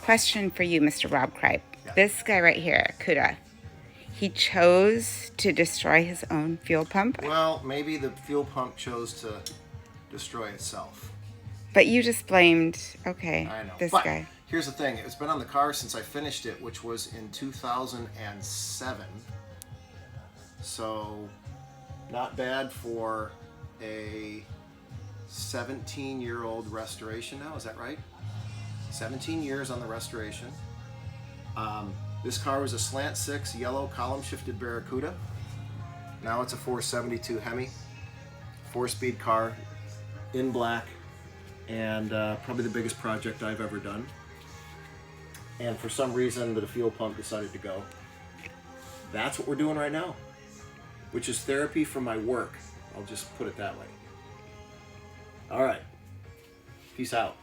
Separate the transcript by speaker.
Speaker 1: Question for you, Mr. Rob Cripe.
Speaker 2: Yeah.
Speaker 1: This guy right here, Cuda, he chose to destroy his own fuel pump?
Speaker 2: Well, maybe the fuel pump chose to destroy itself.
Speaker 1: But you just blamed, okay,
Speaker 2: I know.
Speaker 1: this
Speaker 2: But
Speaker 1: guy.
Speaker 2: here's the thing. It's been on the car since I finished it, which was in 2007. So, not bad for a 17-year-old restoration now. Is that right? 17 years on the restoration. This car was a slant 6 yellow column shifted Barracuda. Now it's a 472 Hemi, 4-speed car in black, and probably the biggest project I've ever done. And for some reason the fuel pump decided to go. That's what we're doing right now, which is therapy for my work. I'll just put it that way. All right. Peace out.